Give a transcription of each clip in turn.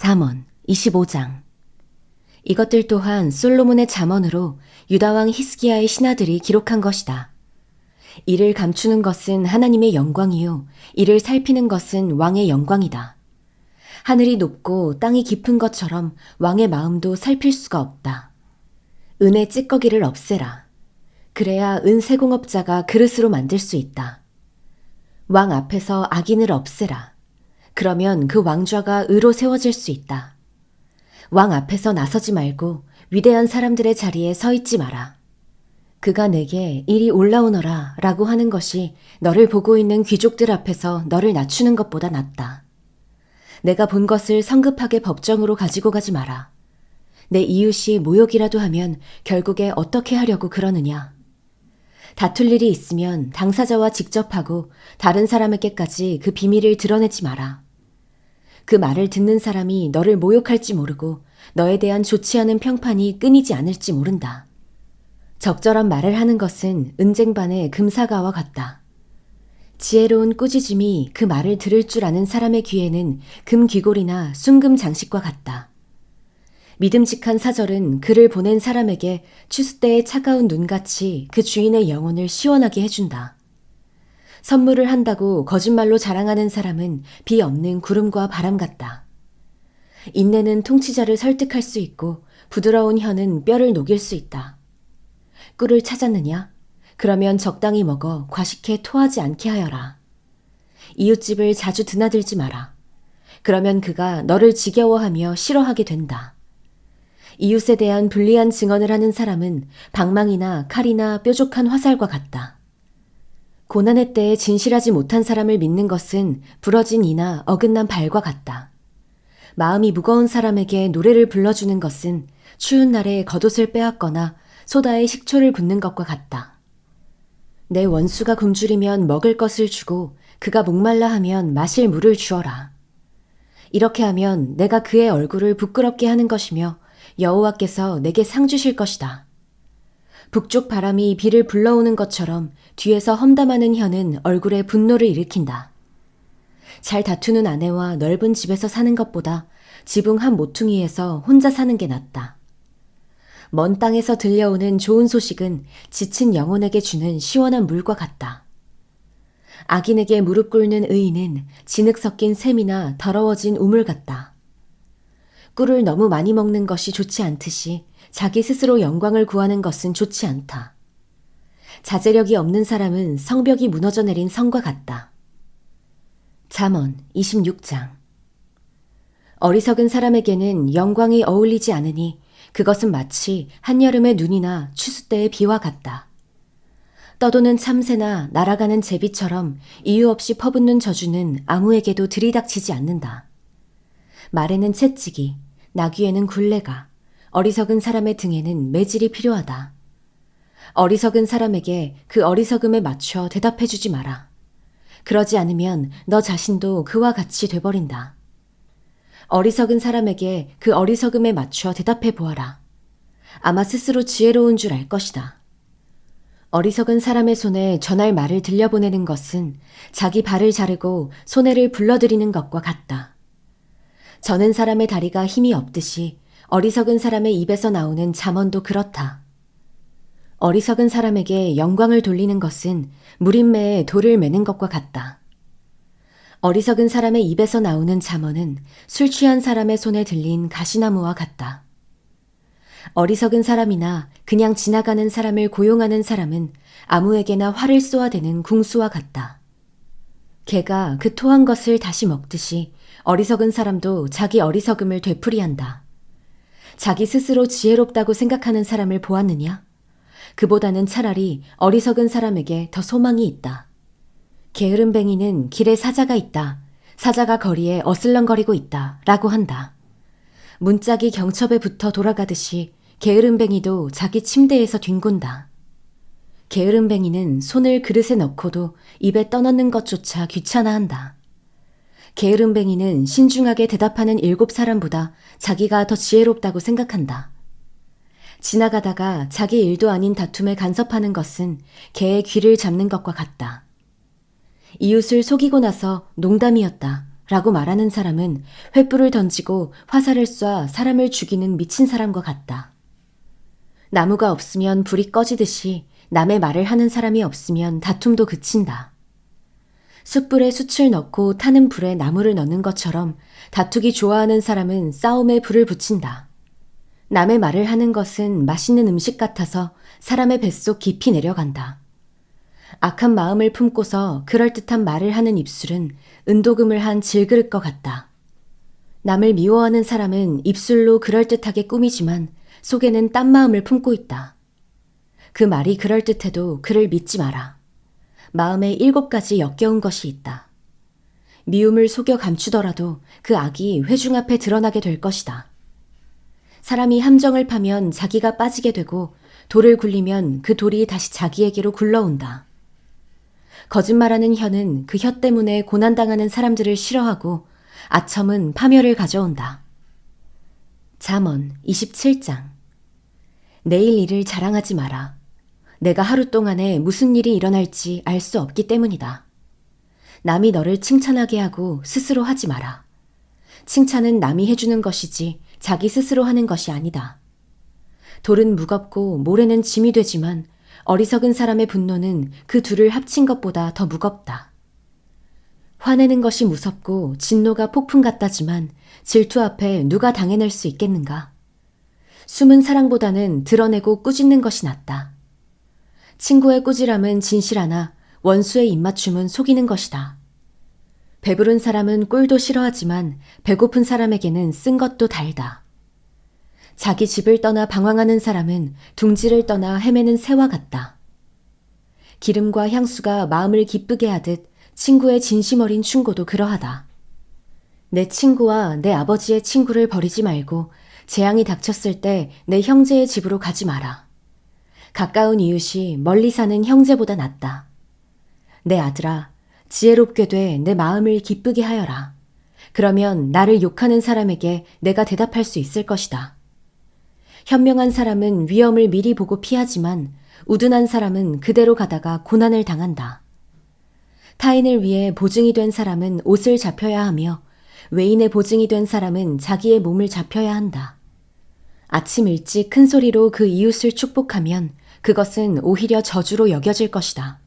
잠언 25장. 이것들 또한 솔로몬의 잠언으로 유다왕 히스기야의 신하들이 기록한 것이다. 이를 감추는 것은 하나님의 영광이요 이를 살피는 것은 왕의 영광이다. 하늘이 높고 땅이 깊은 것처럼 왕의 마음도 살필 수가 없다. 은의 찌꺼기를 없애라. 그래야 은 세공업자가 그릇으로 만들 수 있다. 왕 앞에서 악인을 없애라. 그러면 그 왕좌가 의로 세워질 수 있다. 왕 앞에서 나서지 말고 위대한 사람들의 자리에 서 있지 마라. 그가 내게 이리 올라오너라 라고 하는 것이 너를 보고 있는 귀족들 앞에서 너를 낮추는 것보다 낫다. 내가 본 것을 성급하게 법정으로 가지고 가지 마라. 내 이웃이 모욕이라도 하면 결국에 어떻게 하려고 그러느냐. 다툴 일이 있으면 당사자와 직접 하고 다른 사람에게까지 그 비밀을 드러내지 마라. 그 말을 듣는 사람이 너를 모욕할지 모르고 너에 대한 좋지 않은 평판이 끊이지 않을지 모른다. 적절한 말을 하는 것은 은쟁반의 금사가와 같다. 지혜로운 꾸짖음이 그 말을 들을 줄 아는 사람의 귀에는 금귀골이나 순금 장식과 같다. 믿음직한 사절은 그를 보낸 사람에게 추수때의 차가운 눈같이 그 주인의 영혼을 시원하게 해준다. 선물을 한다고 거짓말로 자랑하는 사람은 비 없는 구름과 바람 같다. 인내는 통치자를 설득할 수 있고 부드러운 혀는 뼈를 녹일 수 있다. 꿀을 찾았느냐? 그러면 적당히 먹어 과식해 토하지 않게 하여라. 이웃집을 자주 드나들지 마라. 그러면 그가 너를 지겨워하며 싫어하게 된다. 이웃에 대한 불리한 증언을 하는 사람은 방망이나 칼이나 뾰족한 화살과 같다. 고난의 때에 진실하지 못한 사람을 믿는 것은 부러진 이나 어긋난 발과 같다. 마음이 무거운 사람에게 노래를 불러주는 것은 추운 날에 겉옷을 빼앗거나 소다에 식초를 붓는 것과 같다. 내 원수가 굶주리면 먹을 것을 주고 그가 목말라 하면 마실 물을 주어라. 이렇게 하면 내가 그의 얼굴을 부끄럽게 하는 것이며 여호와께서 내게 상 주실 것이다. 북쪽 바람이 비를 불러오는 것처럼 뒤에서 험담하는 혀는 얼굴에 분노를 일으킨다. 잘 다투는 아내와 넓은 집에서 사는 것보다 지붕 한 모퉁이에서 혼자 사는 게 낫다. 먼 땅에서 들려오는 좋은 소식은 지친 영혼에게 주는 시원한 물과 같다. 악인에게 무릎 꿇는 의인은 진흙 섞인 샘이나 더러워진 우물 같다. 꿀을 너무 많이 먹는 것이 좋지 않듯이 자기 스스로 영광을 구하는 것은 좋지 않다. 자제력이 없는 사람은 성벽이 무너져 내린 성과 같다. 잠언 26장. 어리석은 사람에게는 영광이 어울리지 않으니 그것은 마치 한여름의 눈이나 추수 때의 비와 같다. 떠도는 참새나 날아가는 제비처럼 이유 없이 퍼붓는 저주는 아무에게도 들이닥치지 않는다. 말에는 채찍이, 나귀에는 굴레가, 어리석은 사람의 등에는 매질이 필요하다. 어리석은 사람에게 그 어리석음에 맞춰 대답해주지 마라. 그러지 않으면 너 자신도 그와 같이 돼버린다. 어리석은 사람에게 그 어리석음에 맞춰 대답해 보아라. 아마 스스로 지혜로운 줄 알 것이다. 어리석은 사람의 손에 전할 말을 들려보내는 것은 자기 발을 자르고 손해를 불러들이는 것과 같다. 저는 사람의 다리가 힘이 없듯이 어리석은 사람의 입에서 나오는 잠언도 그렇다. 어리석은 사람에게 영광을 돌리는 것은 무림매에 돌을 매는 것과 같다. 어리석은 사람의 입에서 나오는 잠언은 술 취한 사람의 손에 들린 가시나무와 같다. 어리석은 사람이나 그냥 지나가는 사람을 고용하는 사람은 아무에게나 활을 쏘아대는 궁수와 같다. 개가 그 토한 것을 다시 먹듯이 어리석은 사람도 자기 어리석음을 되풀이한다. 자기 스스로 지혜롭다고 생각하는 사람을 보았느냐? 그보다는 차라리 어리석은 사람에게 더 소망이 있다. 게으름뱅이는 길에 사자가 있다. 사자가 거리에 어슬렁거리고 있다. 라고 한다. 문짝이 경첩에 붙어 돌아가듯이 게으름뱅이도 자기 침대에서 뒹군다. 게으름뱅이는 손을 그릇에 넣고도 입에 떠넣는 것조차 귀찮아한다. 게으름뱅이는 신중하게 대답하는 7사람보다 자기가 더 지혜롭다고 생각한다. 지나가다가 자기 일도 아닌 다툼에 간섭하는 것은 개의 귀를 잡는 것과 같다. 이웃을 속이고 나서 농담이었다 라고 말하는 사람은 횃불을 던지고 화살을 쏴 사람을 죽이는 미친 사람과 같다. 나무가 없으면 불이 꺼지듯이 남의 말을 하는 사람이 없으면 다툼도 그친다. 숯불에 숯을 넣고 타는 불에 나무를 넣는 것처럼 다투기 좋아하는 사람은 싸움에 불을 붙인다. 남의 말을 하는 것은 맛있는 음식 같아서 사람의 뱃속 깊이 내려간다. 악한 마음을 품고서 그럴듯한 말을 하는 입술은 은도금을 한 질그릇과 같다. 남을 미워하는 사람은 입술로 그럴듯하게 꾸미지만 속에는 딴 마음을 품고 있다. 그 말이 그럴듯해도 그를 믿지 마라. 마음에 7가지 역겨운 것이 있다. 미움을 속여 감추더라도 그 악이 회중 앞에 드러나게 될 것이다. 사람이 함정을 파면 자기가 빠지게 되고 돌을 굴리면 그 돌이 다시 자기에게로 굴러온다. 거짓말하는 혀는 그 혀 때문에 고난당하는 사람들을 싫어하고 아첨은 파멸을 가져온다. 잠언 27장. 내일 일을 자랑하지 마라. 내가 하루 동안에 무슨 일이 일어날지 알 수 없기 때문이다. 남이 너를 칭찬하게 하고 스스로 하지 마라. 칭찬은 남이 해주는 것이지 자기 스스로 하는 것이 아니다. 돌은 무겁고 모래는 짐이 되지만 어리석은 사람의 분노는 그 둘을 합친 것보다 더 무겁다. 화내는 것이 무섭고 진노가 폭풍 같다지만 질투 앞에 누가 당해낼 수 있겠는가? 숨은 사랑보다는 드러내고 꾸짖는 것이 낫다. 친구의 꾸지람은 진실하나 원수의 입맞춤은 속이는 것이다. 배부른 사람은 꿀도 싫어하지만 배고픈 사람에게는 쓴 것도 달다. 자기 집을 떠나 방황하는 사람은 둥지를 떠나 헤매는 새와 같다. 기름과 향수가 마음을 기쁘게 하듯 친구의 진심 어린 충고도 그러하다. 내 친구와 내 아버지의 친구를 버리지 말고 재앙이 닥쳤을 때 내 형제의 집으로 가지 마라. 가까운 이웃이 멀리 사는 형제보다 낫다. 내 아들아, 지혜롭게 돼 내 마음을 기쁘게 하여라. 그러면 나를 욕하는 사람에게 내가 대답할 수 있을 것이다. 현명한 사람은 위험을 미리 보고 피하지만 우둔한 사람은 그대로 가다가 고난을 당한다. 타인을 위해 보증이 된 사람은 옷을 잡혀야 하며 외인의 보증이 된 사람은 자기의 몸을 잡혀야 한다. 아침 일찍 큰 소리로 그 이웃을 축복하면 그것은 오히려 저주로 여겨질 것이다.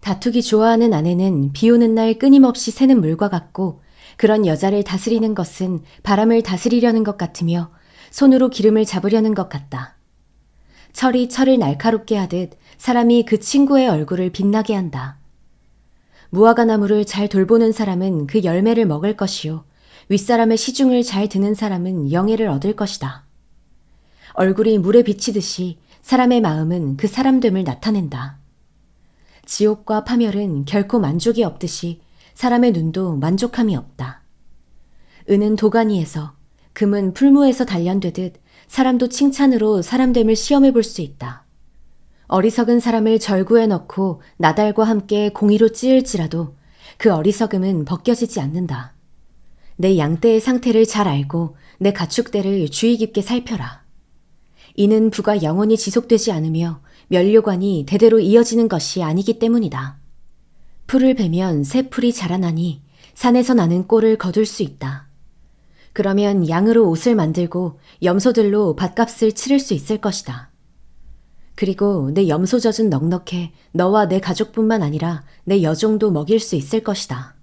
다투기 좋아하는 아내는 비 오는 날 끊임없이 새는 물과 같고 그런 여자를 다스리는 것은 바람을 다스리려는 것 같으며 손으로 기름을 잡으려는 것 같다. 철이 철을 날카롭게 하듯 사람이 그 친구의 얼굴을 빛나게 한다. 무화과 나무를 잘 돌보는 사람은 그 열매를 먹을 것이요 윗사람의 시중을 잘 드는 사람은 영예를 얻을 것이다. 얼굴이 물에 비치듯이 사람의 마음은 그 사람됨을 나타낸다. 지옥과 파멸은 결코 만족이 없듯이 사람의 눈도 만족함이 없다. 은은 도가니에서 금은 풀무에서 단련되듯 사람도 칭찬으로 사람됨을 시험해 볼 수 있다. 어리석은 사람을 절구에 넣고 나달과 함께 공의로 찌을지라도 그 어리석음은 벗겨지지 않는다. 내 양떼의 상태를 잘 알고 내 가축대를 주의 깊게 살펴라. 이는 부가 영원히 지속되지 않으며 면류관이 대대로 이어지는 것이 아니기 때문이다. 풀을 베면 새 풀이 자라나니 산에서 나는 꼴을 거둘 수 있다. 그러면 양으로 옷을 만들고 염소들로 밭값을 치를 수 있을 것이다. 그리고 내 염소 젖은 넉넉해 너와 내 가족뿐만 아니라 내 여종도 먹일 수 있을 것이다.